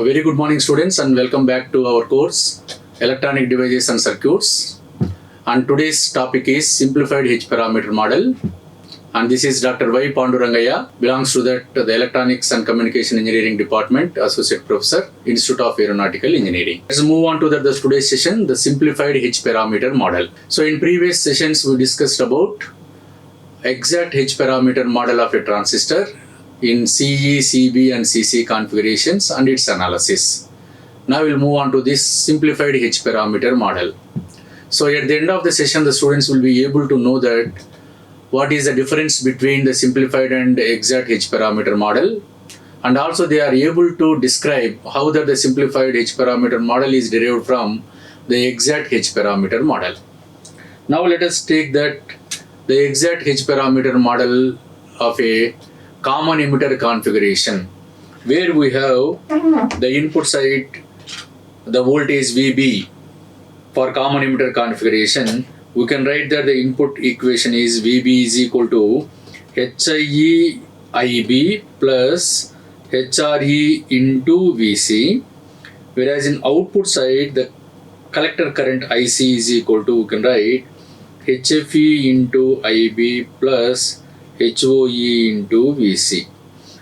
Very good morning students and welcome back to our course Electronic Devices and Circuits, and today's topic is Simplified H parameter model, and this is Dr. Y. Pandu Rangaiah, belongs to the Electronics and Communication Engineering Department, Associate Professor, Institute of Aeronautical Engineering. Let's move on to the today's session, the Simplified H parameter model. So in previous sessions we discussed about exact H parameter model of a transistor in CE, CB and CC configurations and its analysis. Now we'll move on to this simplified H parameter model. So at the end of the session, the students will be able to know that what is the difference between the simplified and exact H parameter model, and also they are able to describe how that the simplified H parameter model is derived from the exact H parameter model. Now let us take that the exact H parameter model of a common emitter configuration, where we have the input side, the voltage VB. For common emitter configuration, we can write that the input equation is VB is equal to HIE IB plus HRE into VC, whereas in output side the collector current IC is equal to, we can write HFE into IB plus HOE into VC.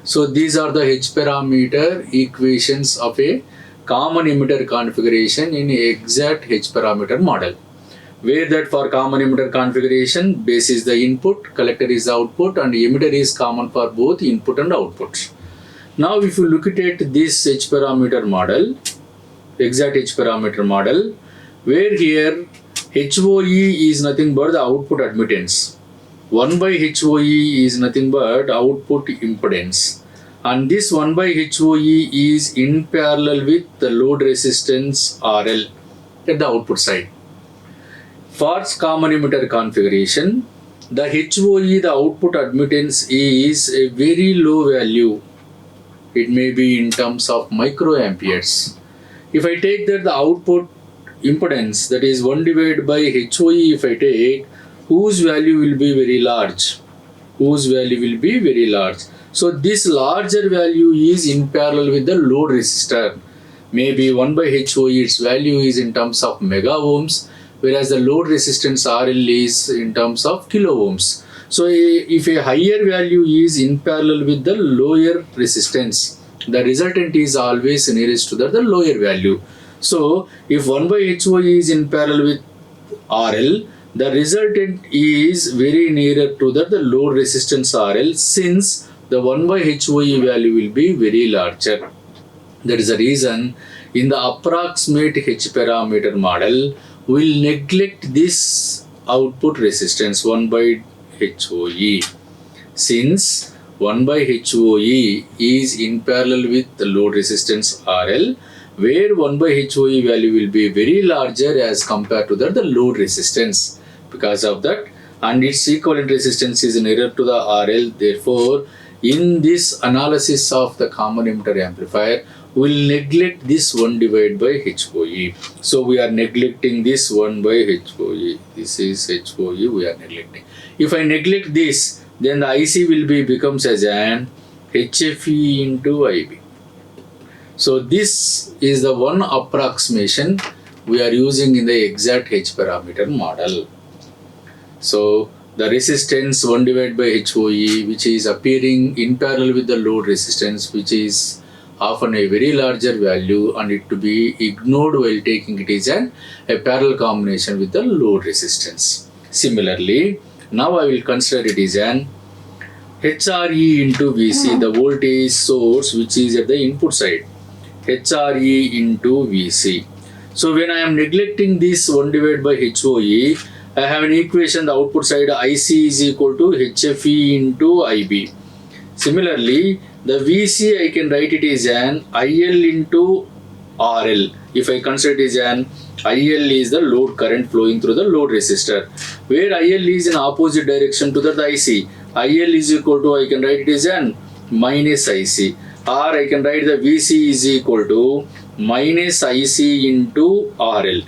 So these are the H parameter equations of a common emitter configuration in exact H parameter model, where that for common emitter configuration, base is the input, collector is the output, and emitter is common for both input and output. Now if you look at this H parameter model, exact H parameter model, where here HOE is nothing but the output admittance. 1 by HOE is nothing but output impedance, and this 1 by HOE is in parallel with the load resistance RL at the output side. For common emitter configuration, the HOE, the output admittance, is a very low value. It may be in terms of microamperes. If I take that the output impedance, that is 1 divided by HOE, if I take, whose value will be very large? So this larger value is in parallel with the load resistor. Maybe 1 by HOE, its value is in terms of mega ohms, whereas the load resistance RL is in terms of kilo ohms. So if a higher value is in parallel with the lower resistance, the resultant is always nearest to the lower value. So if 1 by HOE is in parallel with RL, the resultant is very nearer to the load resistance RL, since the 1 by HOE value will be very larger. That is the reason in the approximate H parameter model, we will neglect this output resistance 1 by HOE, since 1 by HOE is in parallel with the load resistance RL, where 1 by HOE value will be very larger as compared to the load resistance. Because of that, and its equivalent resistance is nearer to the RL, therefore in this analysis of the common emitter amplifier, we will neglect this 1 divided by HOE. So we are neglecting this 1 by HOE. This is HOE we are neglecting. If I neglect this, then the IC will becomes as an HFE into IB. So this is the one approximation we are using in the exact H parameter model. So the resistance 1 divided by HOE, which is appearing in parallel with the load resistance, which is often a very larger value, and it to be ignored while taking it is a parallel combination with the load resistance. Similarly, now I will consider it is an HRE into VC, the voltage source which is at the input side, HRE into VC. So when I am neglecting this 1 divided by HOE, I have an equation, the output side IC is equal to HFE into IB. Similarly, the VC I can write it is an IL into RL. If I consider it is an IL is the load current flowing through the load resistor, where IL is in opposite direction to the IC. IL is equal to, I can write it as an minus IC, or I can write the VC is equal to minus IC into RL.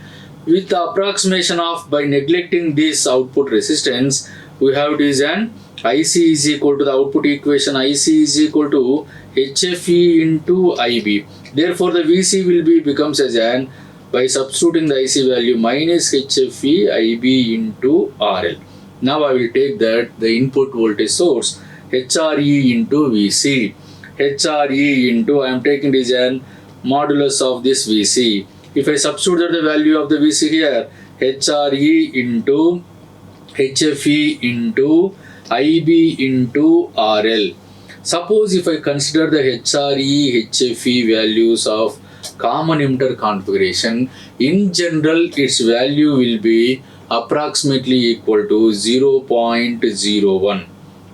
With the approximation of, by neglecting this output resistance, we have it is an IC is equal to the output equation, IC is equal to HFE into IB. Therefore, the VC will be becomes as an, by substituting the IC value, minus HFE IB into RL. Now I will take that the input voltage source HRE into VC. HRE into, I am taking it as an modulus of this VC. If I substitute the value of the VC here, HRE into HFE into IB into RL. Suppose if I consider the HRE, HFE values of common emitter configuration, in general its value will be approximately equal to 0.01,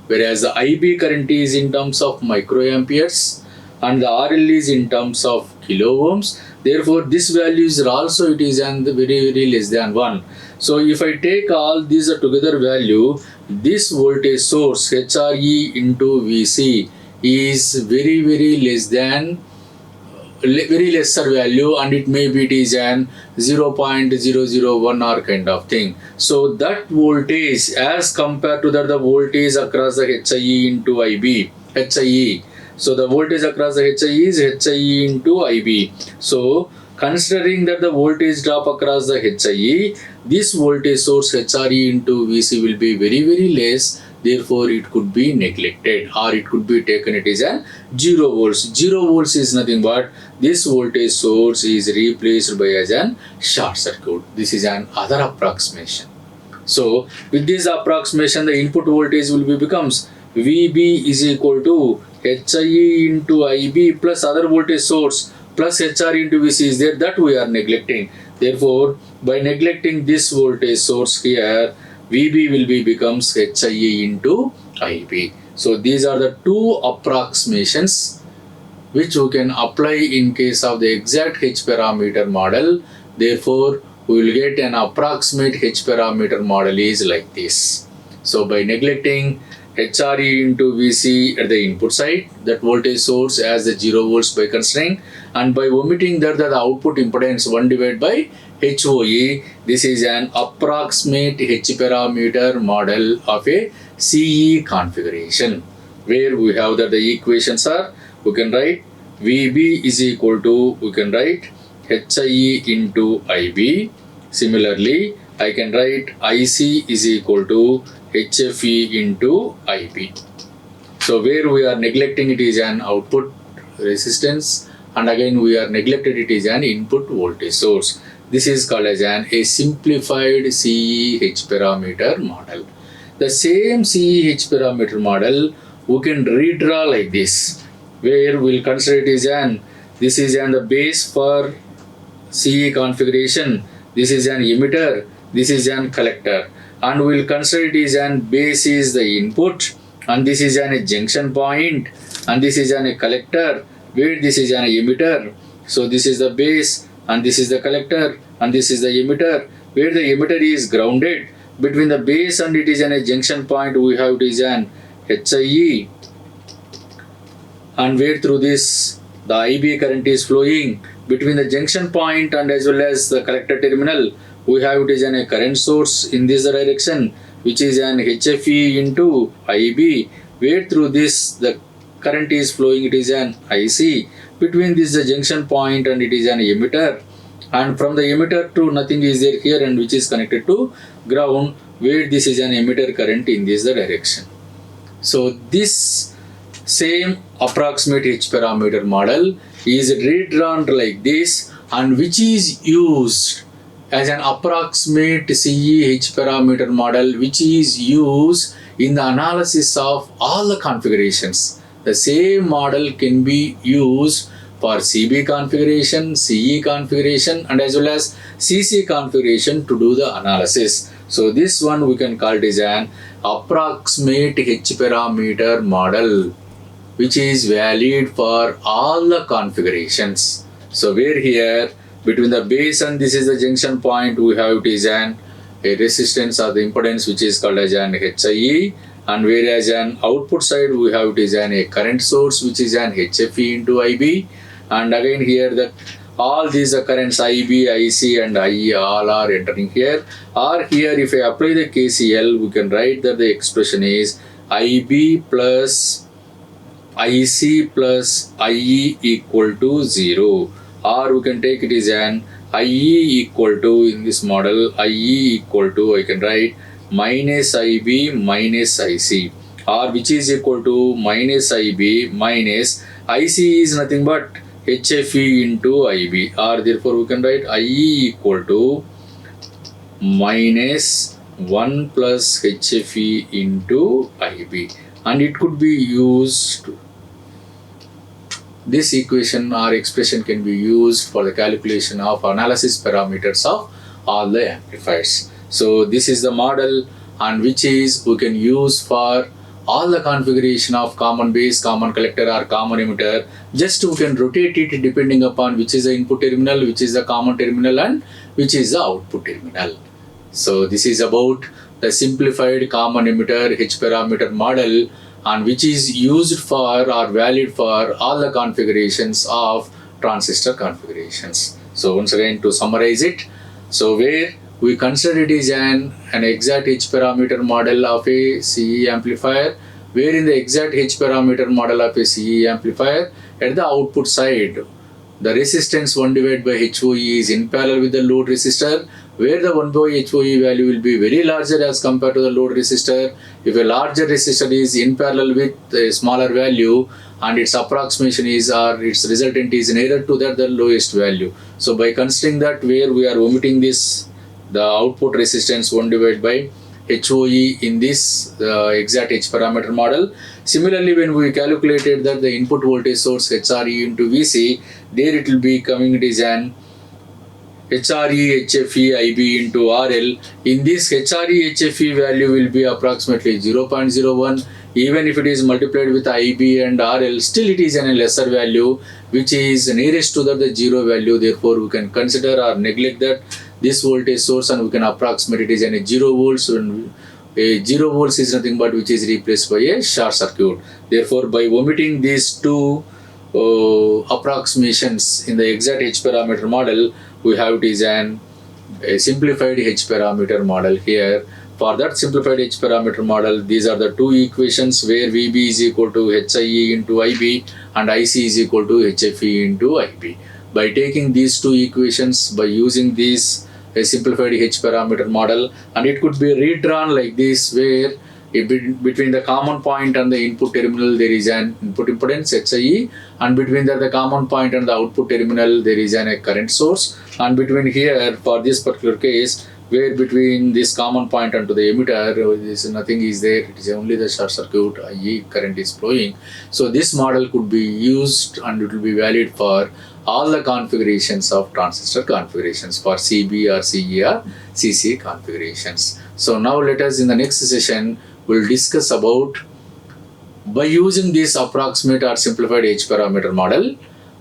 whereas the IB current is in terms of microamperes and the RL is in terms of kilo ohms. Therefore, this value is also, it is and very less than 1. So if I take all these together value, this voltage source HRE into VC is very less than, very lesser value, and it may be it is an 0.001 or kind of thing. So that voltage as compared to that the voltage across the HIE into IB, HIE. So the voltage across the HIE is HIE into IB. So considering that the voltage drop across the HIE, this voltage source HRE into VC will be very less. Therefore, it could be neglected, or it could be taken it is an 0 volts. 0 volts is nothing but this voltage source is replaced by as an short circuit. This is an other approximation. So with this approximation, the input voltage will be becomes VB is equal to HIE into IB plus other voltage source plus HRE into VC is there, that we are neglecting. Therefore, by neglecting this voltage source here, VB will be becomes HIE into IB. So these are the two approximations which we can apply in case of the exact H parameter model. Therefore, we will get an approximate H parameter model is like this. So by neglecting HRE into VC at the input side, that voltage source as the 0 volts by considering, and by omitting that the output impedance 1 divided by HOE, this is an approximate H parameter model of a CE configuration, where we have that the equations are, we can write VB is equal to, we can write HIE into IB. Similarly, I can write IC is equal to HFE into IB. So where we are neglecting it is an output resistance, and again we are neglected it is an input voltage source. This is called as a simplified CE H parameter model. The same CE H parameter model we can redraw like this, where we will consider it is an, this is an the base for CE configuration, this is an emitter, this is an collector, and we will consider it is an base is the input, and this is a junction point, and this is a collector, where this is an emitter. So this is the base, and this is the collector, and this is the emitter, where the emitter is grounded. Between the base and it is a junction point, we have it is an HIE, and where through this the IB current is flowing. Between the junction point and as well as the collector terminal, we have it is a current source in this direction, which is an HFE into IB, where through this the current is flowing, it is an IC. Between this the junction point and it is an emitter, and from the emitter to nothing is there here, and which is connected to ground, where this is an emitter current in this direction. So this same approximate H parameter model is redrawn like this, and which is used as an approximate CE H parameter model, which is used in the analysis of all the configurations. The same model can be used for CB configuration, CE configuration, and as well as CC configuration to do the analysis. So this one we can call it as an approximate H parameter model, which is valid for all the configurations. So where here between the base and this is the junction point, we have it is a resistance or the impedance which is called as an HIE, and whereas an output side we have it is a current source which is an HFE into IB, and again here the all these currents IB, IC and IE all are entering here. Or here if I apply the KCL, we can write that the expression is IB plus IC plus IE equal to 0, or we can take it as an IE equal to, in this model, IE equal to, I can write minus IB minus IC, or which is equal to minus IB minus IC is nothing but HFE into IB, or therefore we can write IE equal to minus 1 plus HFE into IB, and it could be used, this equation or expression can be used for the calculation of analysis parameters of all the amplifiers. So this is the model, and which is we can use for all the configuration of common base, common collector or common emitter. Just we can rotate it depending upon which is the input terminal, which is the common terminal, and which is the output terminal. So this is about the simplified common emitter H parameter model, and which is used for or valid for all the configurations of transistor configurations. So once again, to summarize it, so where we consider it is an exact H parameter model of a CE amplifier, where in the exact H parameter model of a CE amplifier, at the output side, the resistance 1 divided by HOE is in parallel with the load resistor, where the 1 by HOE value will be very larger as compared to the load resistor. If a larger resistor is in parallel with a smaller value, and its approximation is, or its resultant is nearer to that the lowest value. So by considering that, where we are omitting this, the output resistance 1 divided by HOE in this exact H parameter model. Similarly, when we calculated that the input voltage source HRE into VC, there it will be coming, it is an HRE HFE IB into RL. In this HRE HFE value will be approximately 0.01. Even if it is multiplied with IB and RL, still it is a lesser value, which is nearest to the 0 value. Therefore, we can consider or neglect that this voltage source, and we can approximate it is a 0 volts. And a 0 volts is nothing but which is replaced by a short circuit. Therefore, by omitting these two approximations in the exact H parameter model, we have it is a simplified H parameter model here. For that simplified H parameter model, these are the two equations where VB is equal to HIE into IB and IC is equal to HFE into IB. By taking these two equations, by using this a simplified H parameter model, and it could be redrawn like this, where between the common point and the input terminal there is an input impedance HIE, and between the common point and the output terminal there is a current source, and between here, for this particular case, where between this common point and to the emitter, nothing is there, it is only the short circuit IE current is flowing. So this model could be used, and it will be valid for all the configurations of transistor configurations, for CB or CE or CC configurations. So now let us, in the next session, we'll discuss about, by using this approximate or simplified H parameter model,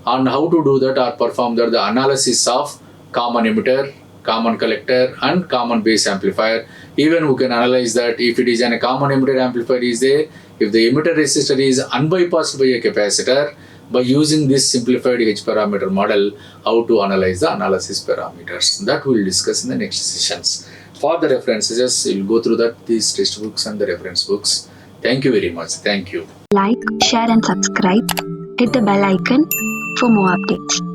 and how to do that or perform that the analysis of common emitter, common collector and common base amplifier. Even we can analyze that if it is a common emitter amplifier is there, if the emitter resistor is unbypassed by a capacitor, by using this simplified H parameter model, how to analyze the analysis parameters. That we will discuss in the next sessions. For the references, we'll go through that these textbooks and the reference books. Thank you very much. Thank you. Like, share and subscribe. Hit the bell icon for more updates.